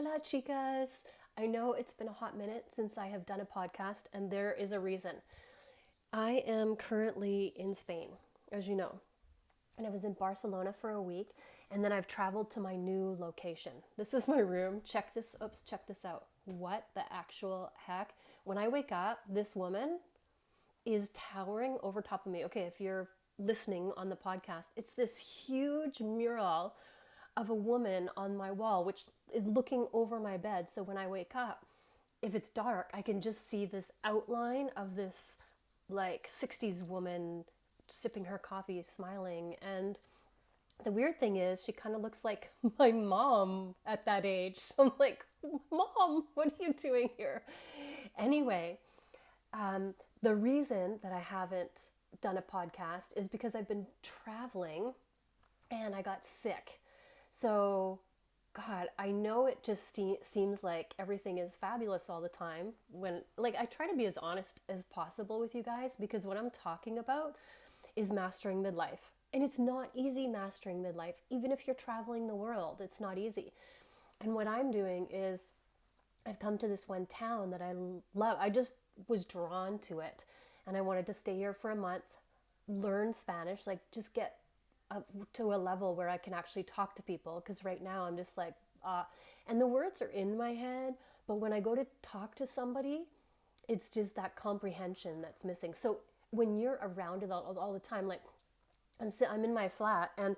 Hola, chicas. I know it's been a hot minute since I have done a podcast, and there is a reason. I am currently in Spain, as you know, and I was in Barcelona for a week, and then I've traveled to my new location. This is my room. Check this. Oops, check this out. What the actual heck? When I wake up, this woman is towering over top of me. Okay, if you're listening on the podcast, it's this huge mural of a woman on my wall, which is looking over my bed. So when I wake up, if it's dark, I can just see this outline of this like 60s woman sipping her coffee, smiling. And the weird thing is, she kind of looks like my mom at that age. So I'm like, Mom, what are you doing here? Anyway, the reason that I haven't done a podcast is because I've been traveling and I got sick. So, God, I know it just seems like everything is fabulous all the time when, like, I try to be as honest as possible with you guys because what I'm talking about is mastering midlife. And it's not easy mastering midlife. Even if you're traveling the world, it's not easy. And what I'm doing is I've come to this one town that I love. I just was drawn to it. And I wanted to stay here for a month, learn Spanish, like just get up to a level where I can actually talk to people. Because right now I'm just like, and the words are in my head. But when I go to talk to somebody, it's just that comprehension that's missing. So when you're around it all the time, like I'm in my flat and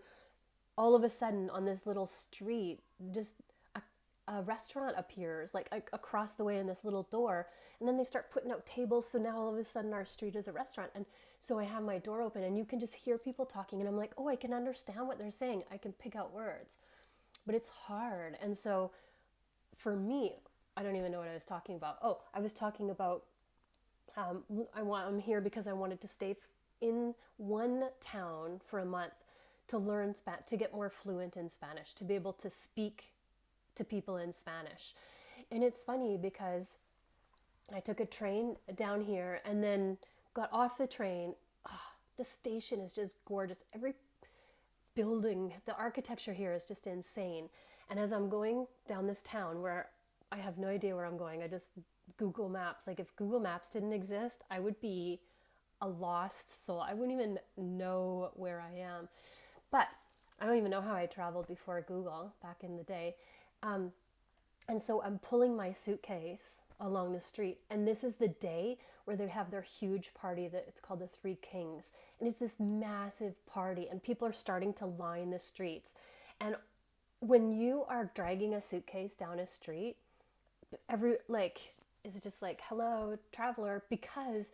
all of a sudden on this little street, just a restaurant appears like across the way in this little door, and then they start putting out tables, so now all of a sudden our street is a restaurant. And so I have my door open and you can just hear people talking, and I'm like, oh, I can understand what they're saying, I can pick out words, but it's hard. And so for me, I don't even know what I was talking about. Oh, I was talking about I'm here because I wanted to stay in one town for a month to learn Spanish, to get more fluent in Spanish, to be able to speak to people in Spanish. And it's funny because I took a train down here and then got off the train. Oh, the station is just gorgeous. Every building, the architecture here is just insane. And as I'm going down this town where I have no idea where I'm going, I just Google Maps. Like if Google Maps didn't exist, I would be a lost soul. I wouldn't even know where I am. But I don't even know how I traveled before Google back in the day. And so I'm pulling my suitcase along the street, and this is the day where they have their huge party that it's called the Three Kings, and it's this massive party, and people are starting to line the streets. And when you are dragging a suitcase down a street, every like is just like, hello traveler, because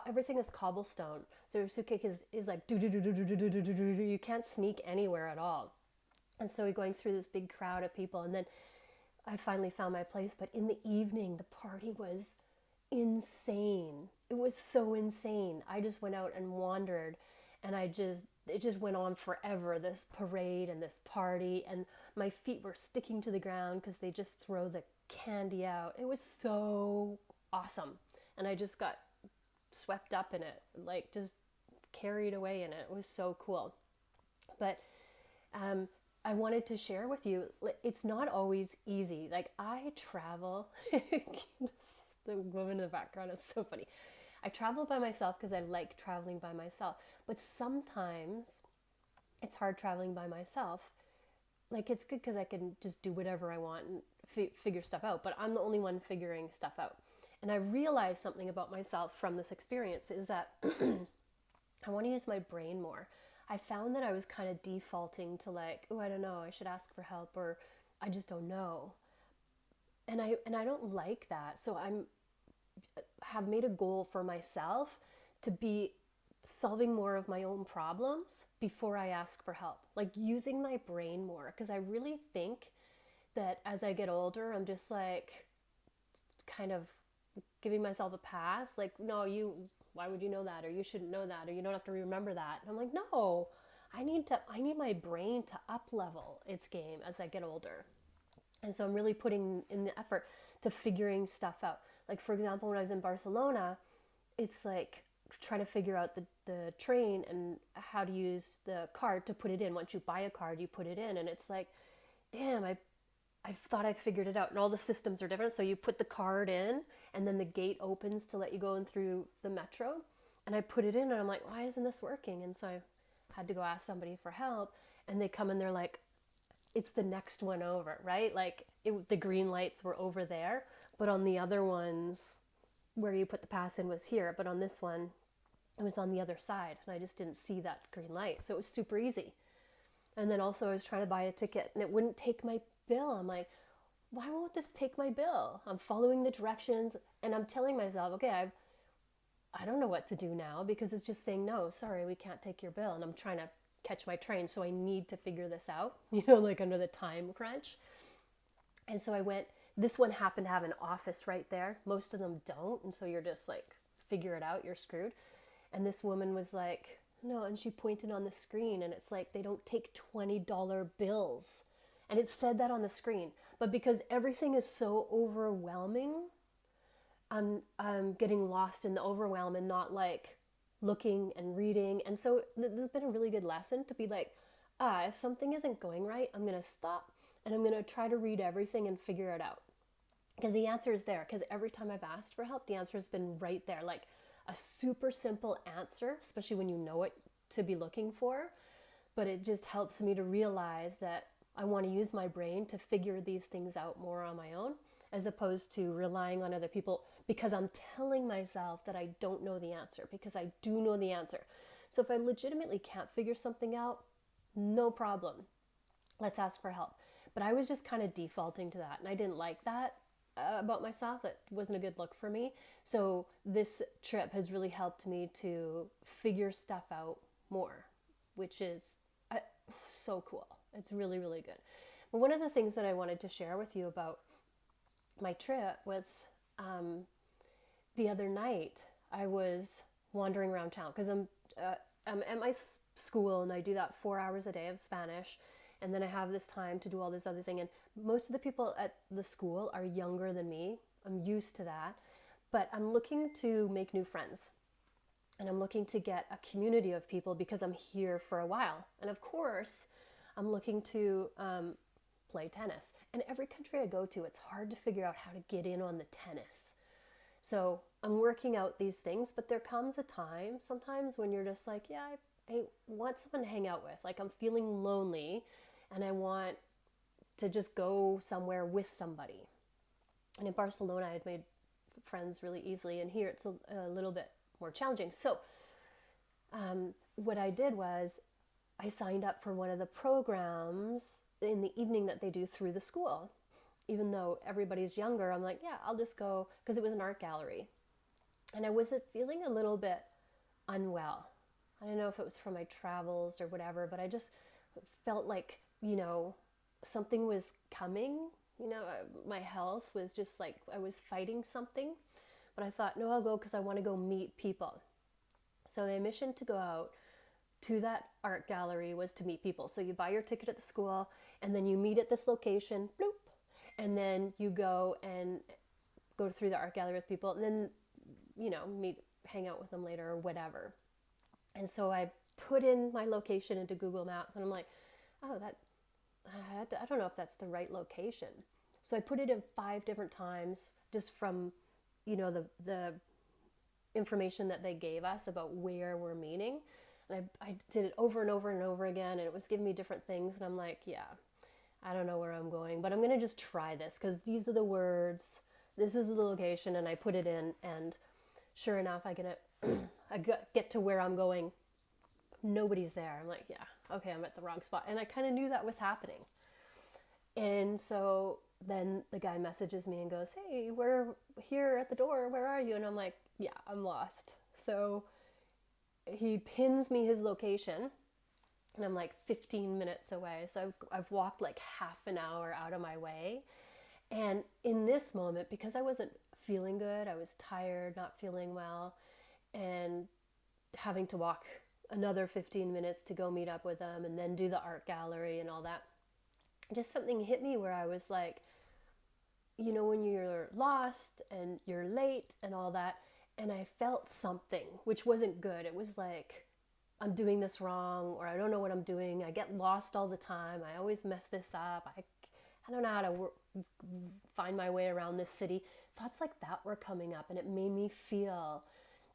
everything is cobblestone, so your suitcase is like do do do do do do do do do. You can't sneak anywhere at all. And so we're going through this big crowd of people, and then I finally found my place. But in the evening, the party was insane. It was so insane. I just went out and wandered, and it just went on forever, this parade and this party, and my feet were sticking to the ground because they just throw the candy out. It was so awesome. And I just got swept up in it, like just carried away in it. It was so cool. But I wanted to share with you, it's not always easy. Like I travel, the woman in the background is so funny. I travel by myself because I like traveling by myself. But sometimes it's hard traveling by myself. Like it's good because I can just do whatever I want and figure stuff out. But I'm the only one figuring stuff out. And I realized something about myself from this experience is that I want to use my brain more. I found that I was kind of defaulting to like, oh, I don't know, I should ask for help, or I just don't know. And I don't like that. So have made a goal for myself to be solving more of my own problems before I ask for help. Like using my brain more, because I really think that as I get older, I'm just like kind of giving myself a pass. Like, no, why would you know that? Or you shouldn't know that, or you don't have to remember that. And I'm like, no, I need my brain to up level its game as I get older. And so I'm really putting in the effort to figuring stuff out. Like for example, when I was in Barcelona, it's like trying to figure out the train and how to use the card to put it in. Once you buy a card, you put it in, and it's like, damn, I thought I figured it out, and all the systems are different. So you put the card in, and then the gate opens to let you go in through the metro. And I put it in, and I'm like, why isn't this working? And so I had to go ask somebody for help, and they come and they're like, it's the next one over, right? Like the green lights were over there, but on the other ones, where you put the pass in was here, but on this one, it was on the other side, and I just didn't see that green light. So it was super easy. And then also I was trying to buy a ticket, and it wouldn't take my bill. I'm like, why won't this take my bill? I'm following the directions, and I'm telling myself, okay, I don't know what to do now, because it's just saying, no, sorry, we can't take your bill. And I'm trying to catch my train, so I need to figure this out, like under the time crunch. And so I went, this one happened to have an office right there. Most of them don't. And so you're just like, figure it out, you're screwed. And this woman was like, no, and she pointed on the screen, and it's like, they don't take $20 bills. And it said that on the screen. But because everything is so overwhelming, I'm getting lost in the overwhelm and not like looking and reading. And so this has been a really good lesson to be like, if something isn't going right, I'm going to stop and I'm going to try to read everything and figure it out. Because the answer is there. Because every time I've asked for help, the answer has been right there. Like a super simple answer, especially when you know what to be looking for. But it just helps me to realize that I want to use my brain to figure these things out more on my own, as opposed to relying on other people, because I'm telling myself that I don't know the answer, because I do know the answer. So if I legitimately can't figure something out, no problem. Let's ask for help. But I was just kind of defaulting to that, and I didn't like that about myself. That wasn't a good look for me. So this trip has really helped me to figure stuff out more, which is so cool. It's really, really good. But one of the things that I wanted to share with you about my trip was the other night I was wandering around town, because I'm at my school, and I do that 4 hours a day of Spanish, and then I have this time to do all this other thing. And most of the people at the school are younger than me. I'm used to that, but I'm looking to make new friends, and I'm looking to get a community of people because I'm here for a while. And of course, I'm looking to play tennis. And every country I go to, it's hard to figure out how to get in on the tennis. So I'm working out these things, but there comes a time sometimes when you're just like, yeah, I want someone to hang out with. Like I'm feeling lonely, and I want to just go somewhere with somebody. And in Barcelona, I had made friends really easily, and here it's a little bit more challenging. So what I did was I signed up for one of the programs in the evening that they do through the school. Even though everybody's younger, I'm like, yeah, I'll just go, because it was an art gallery. And I was feeling a little bit unwell. I don't know if it was from my travels or whatever, but I just felt like, something was coming. My health was just like, I was fighting something. But I thought, no, I'll go because I want to go meet people. So the mission to go out to that art gallery was to meet people. So you buy your ticket at the school, and then you meet at this location, bloop, and then you go through the art gallery with people, and then, hang out with them later or whatever. And so I put in my location into Google Maps, and I'm like, oh, I don't know if that's the right location. So I put it in 5 different times, just from, the information that they gave us about where we're meeting. And I did it over and over and over again, and it was giving me different things. And I'm like, yeah, I don't know where I'm going, but I'm going to just try this, because these are the words, this is the location, and I put it in, and sure enough, I get to where I'm going. Nobody's there. I'm like, yeah, okay, I'm at the wrong spot. And I kind of knew that was happening. And so then the guy messages me and goes, hey, we're here at the door. Where are you? And I'm like, yeah, I'm lost. So he pins me his location, and I'm like 15 minutes away. So I've walked like half an hour out of my way. And in this moment, because I wasn't feeling good, I was tired, not feeling well, and having to walk another 15 minutes to go meet up with them and then do the art gallery and all that, just something hit me where I was like, when you're lost and you're late and all that, and I felt something, which wasn't good. It was like, I'm doing this wrong, or I don't know what I'm doing. I get lost all the time. I always mess this up. I I don't know how to find my way around this city. Thoughts like that were coming up, and it made me feel,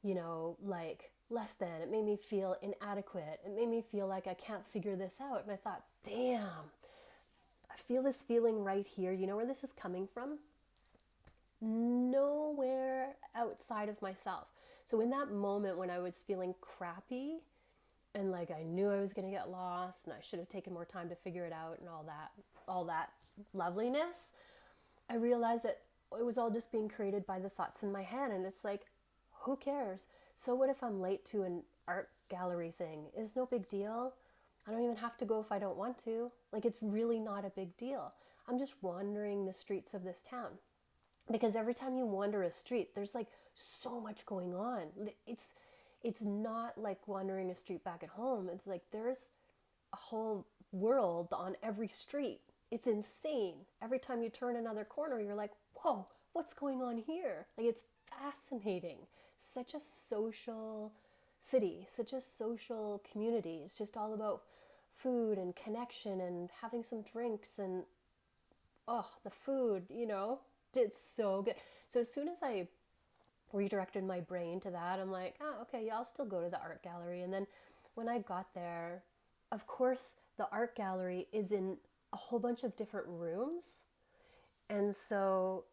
like less than. It made me feel inadequate. It made me feel like I can't figure this out. And I thought, damn, I feel this feeling right here. You know where this is coming from? Nowhere outside of myself. So in that moment when I was feeling crappy and like I knew I was going to get lost and I should have taken more time to figure it out and all that loveliness, I realized that it was all just being created by the thoughts in my head. And it's like, who cares? So what if I'm late to an art gallery thing? It's no big deal. I don't even have to go if I don't want to. Like, it's really not a big deal. I'm just wandering the streets of this town. Because every time you wander a street, there's like so much going on. It's not like wandering a street back at home. It's like there's a whole world on every street. It's insane. Every time you turn another corner, you're like, whoa, what's going on here? Like, it's fascinating. Such a social city, such a social community. It's just all about food and connection and having some drinks and, oh, the food, it's so good. So as soon as I redirected my brain to that, I'm like, oh, okay, yeah, I'll still go to the art gallery. And then when I got there, of course, the art gallery is in a whole bunch of different rooms. And so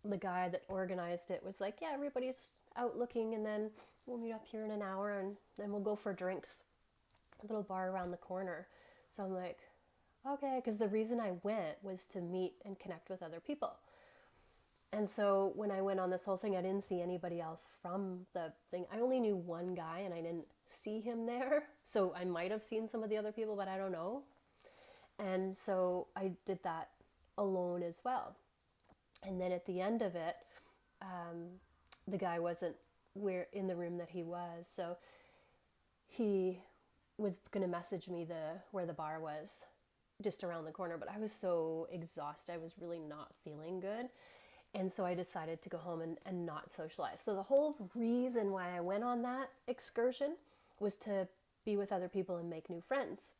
the guy that organized it was like, yeah, everybody's out looking, and then we'll meet up here in an hour and then we'll go for drinks. A little bar around the corner. So I'm like, okay, because the reason I went was to meet and connect with other people. And so when I went on this whole thing, I didn't see anybody else from the thing. I only knew one guy and I didn't see him there. So I might have seen some of the other people, but I don't know. And so I did that alone as well. And then at the end of it, the guy wasn't in the room that he was. So he was going to message me where the bar was just around the corner. But I was so exhausted. I was really not feeling good. And so I decided to go home and not socialize. So the whole reason why I went on that excursion was to be with other people and make new friends.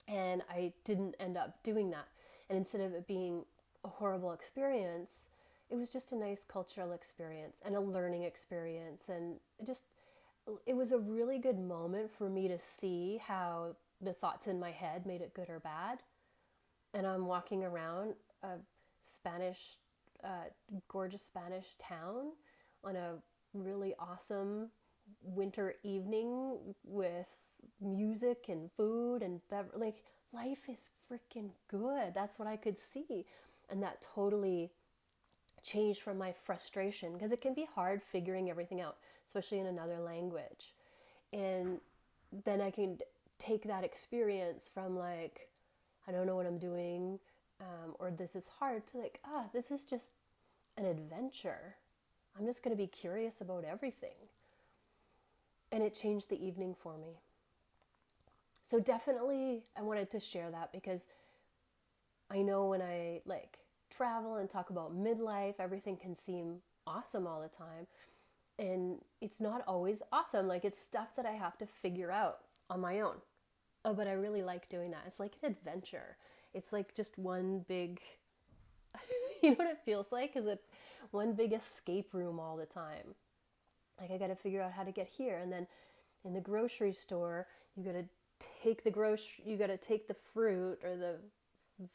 And I didn't end up doing that. And instead of it being a horrible experience, it was just a nice cultural experience and a learning experience. And it was a really good moment for me to see how the thoughts in my head made it good or bad. And I'm walking around a gorgeous Spanish town on a really awesome winter evening with music and food and like, life is freaking good. That's what I could see. And that totally changed from my frustration, because it can be hard figuring everything out, especially in another language. And then I can take that experience from like, I don't know what I'm doing, or this is hard, to like, this is just an adventure. I'm just going to be curious about everything. And it changed the evening for me. So definitely I wanted to share that, because I know when I like travel and talk about midlife, everything can seem awesome all the time. And it's not always awesome. Like, it's stuff that I have to figure out on my own. Oh, but I really like doing that. It's like an adventure. It's like just one big, you know what it feels like? Is it one big escape room all the time? Like, I got to figure out how to get here. And then in the grocery store, you got to take the fruit or the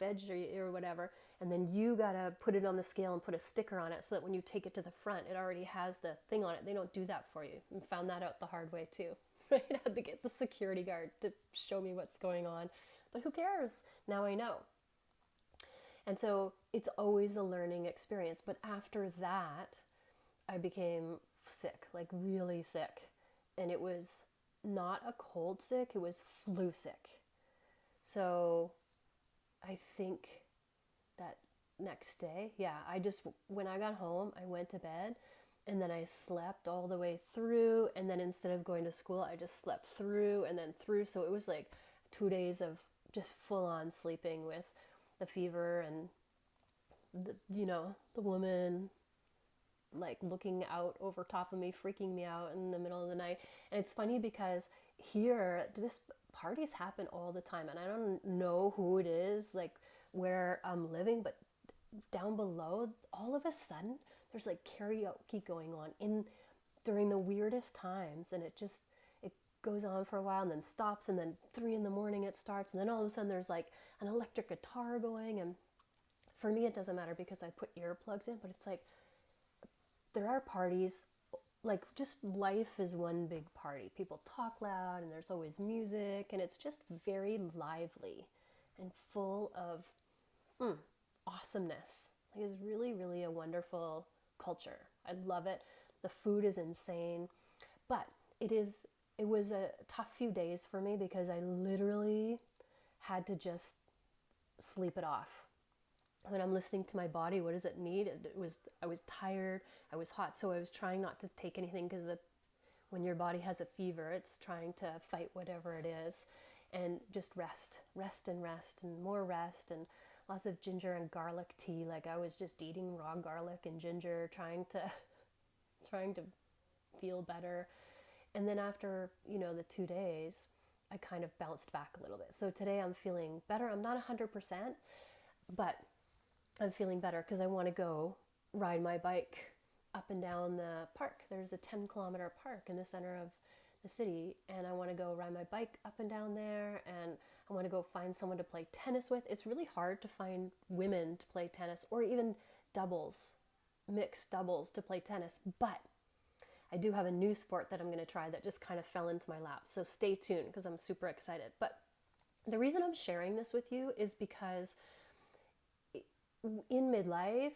veggie or whatever, and then you got to put it on the scale and put a sticker on it so that when you take it to the front, it already has the thing on it. They don't do that for you. I found that out the hard way too. I had to get the security guard to show me what's going on. But who cares? Now I know. And so it's always a learning experience. But after that, I became sick, like really sick. And it was not a cold sick, it was flu sick. So I think that next day, when I got home, I went to bed, and then I slept all the way through. And then instead of going to school, I just slept through and then through. So it was like 2 days of just full on sleeping with the fever and the woman like looking out over top of me, freaking me out in the middle of the night. And it's funny because here, parties happen all the time, and I don't know who it is, like where I'm living, but down below, all of a sudden, there's like karaoke going on in during the weirdest times, and it goes on for a while and then stops, and then 3 in the morning it starts, and then all of a sudden there's like an electric guitar going. And for me, it doesn't matter because I put earplugs in, but it's like there are parties, like just life is one big party. People talk loud and there's always music, and it's just very lively and full of awesomeness. Like, it's really, really a wonderful culture. I love it. The food is insane, but it was a tough few days for me because I literally had to just sleep it off. When I'm listening to my body, what does it need? I was tired, I was hot, so I was trying not to take anything because when your body has a fever, it's trying to fight whatever it is, and just rest and more rest, and lots of ginger and garlic tea. Like, I was just eating raw garlic and ginger, trying to feel better. And then after, the 2 days, I kind of bounced back a little bit. So today I'm feeling better. I'm not 100%, but I'm feeling better because I want to go ride my bike up and down the park. There's a 10-kilometer park in the center of the city, and I want to go ride my bike up and down there, and I want to go find someone to play tennis with. It's really hard to find women to play tennis, or even doubles, mixed doubles to play tennis, but I do have a new sport that I'm going to try that just kind of fell into my lap. So stay tuned because I'm super excited. But the reason I'm sharing this with you is because in midlife,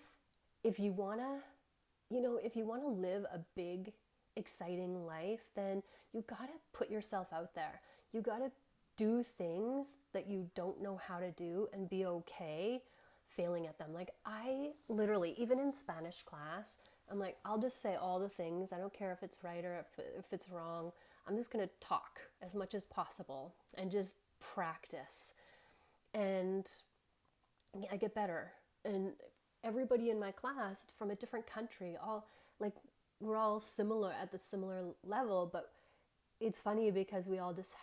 if you want to live a big, exciting life, then you got to put yourself out there. You got to do things that you don't know how to do and be okay failing at them. Like, I literally, even in Spanish class, I'm like, I'll just say all the things. I don't care if it's right or if it's wrong. I'm just going to talk as much as possible and just practice. And I get better. And everybody in my class from a different country, we're all similar at the similar level, but it's funny because we all just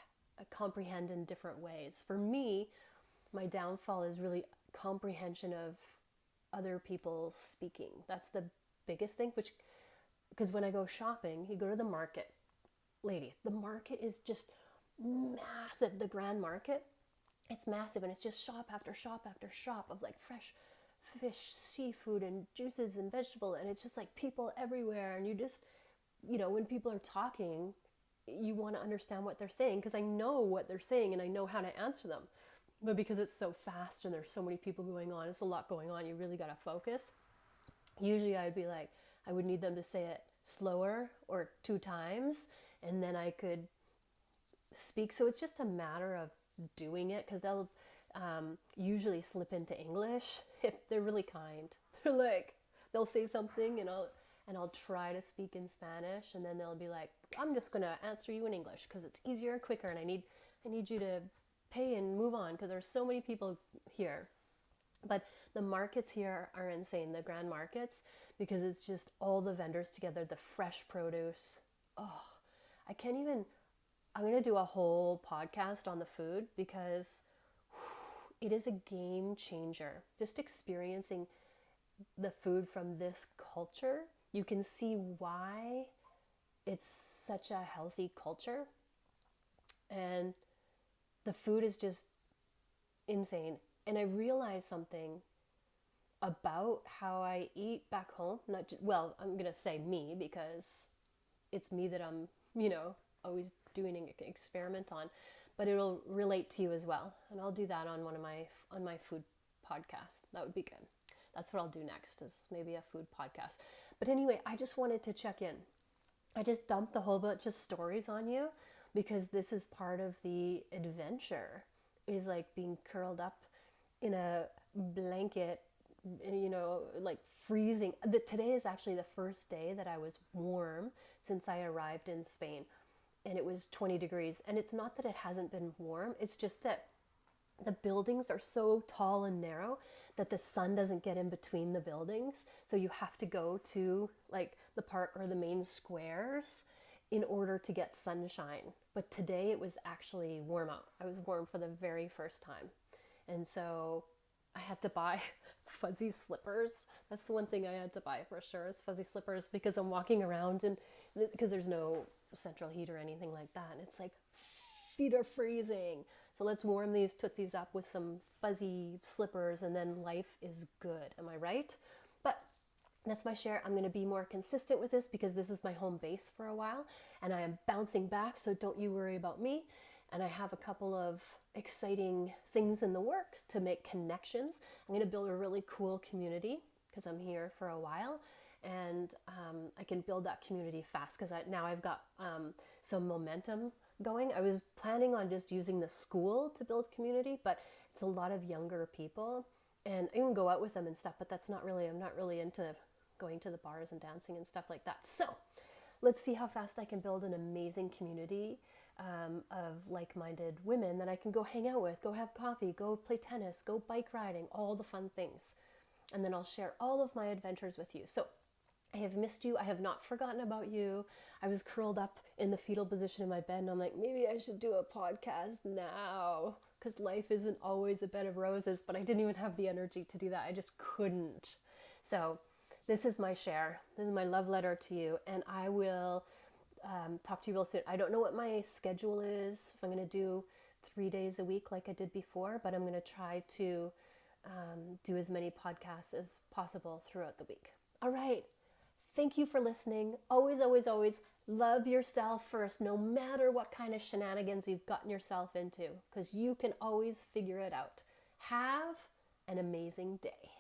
comprehend in different ways. For me, my downfall is really comprehension of other people speaking. That's the biggest thing, because when I go shopping, you go to the market, ladies, the market is just massive. The Grand Market, it's massive, and it's just shop after shop after shop of like fresh fish, seafood, and juices and vegetable, and it's just like people everywhere. And you just, when people are talking, you want to understand what they're saying, because I know what they're saying and I know how to answer them. But because it's so fast and there's so many people going on, it's a lot going on, you really got to focus. Usually I would need them to say it slower or 2 times, and then I could speak. So it's just a matter of doing it, because they'll usually slip into English if they're really kind. They're like, they'll say something and I'll try to speak in Spanish, and then they'll be like, I'm just gonna answer you in English because it's easier and quicker, and I need you to pay and move on because there's so many people here. But the markets here are insane, the Grand Markets, because it's just all the vendors together, the fresh produce. Oh, I'm going to do a whole podcast on the food because it is a game changer. Just experiencing the food from this culture, you can see why it's such a healthy culture. And the food is just insane. And I realized something about how I eat back home. I'm going to say me because it's me that I'm, always doing an experiment on, but it'll relate to you as well. And I'll do that on on my food podcast. That would be good. That's what I'll do next, is maybe a food podcast. But anyway, I just wanted to check in. I just dumped a whole bunch of stories on you because this is part of the adventure, is like being curled up in a blanket, like freezing. Today is actually the first day that I was warm since I arrived in Spain, and it was 20 degrees. And it's not that it hasn't been warm, it's just that the buildings are so tall and narrow that the sun doesn't get in between the buildings. So you have to go to like the park or the main squares in order to get sunshine. But today it was actually warm out. I was warm for the very first time. And so I had to buy fuzzy slippers. That's the one thing I had to buy for sure, is fuzzy slippers, because I'm walking around and because there's no central heat or anything like that. And it's like, feet are freezing. So let's warm these tootsies up with some fuzzy slippers, and then life is good. Am I right? But that's my share. I'm going to be more consistent with this because this is my home base for a while, and I am bouncing back, so don't you worry about me. And I have a couple of exciting things in the works to make connections. I'm going to build a really cool community because I'm here for a while, and I can build that community fast because now I've got some momentum going. I was planning on just using the school to build community, but it's a lot of younger people, and I can go out with them and stuff, but I'm not really into going to the bars and dancing and stuff like that. So let's see how fast I can build an amazing community of like-minded women that I can go hang out with, go have coffee, go play tennis, go bike riding, all the fun things. And then I'll share all of my adventures with you. So I have missed you. I have not forgotten about you. I was curled up in the fetal position in my bed, and I'm like, maybe I should do a podcast now, because life isn't always a bed of roses, but I didn't even have the energy to do that. I just couldn't. So this is my share. This is my love letter to you, and I will talk to you real soon. I don't know what my schedule is, if I'm going to do 3 days a week like I did before, but I'm going to try to do as many podcasts as possible throughout the week. All right. Thank you for listening. Always, always, always love yourself first, no matter what kind of shenanigans you've gotten yourself into, because you can always figure it out. Have an amazing day.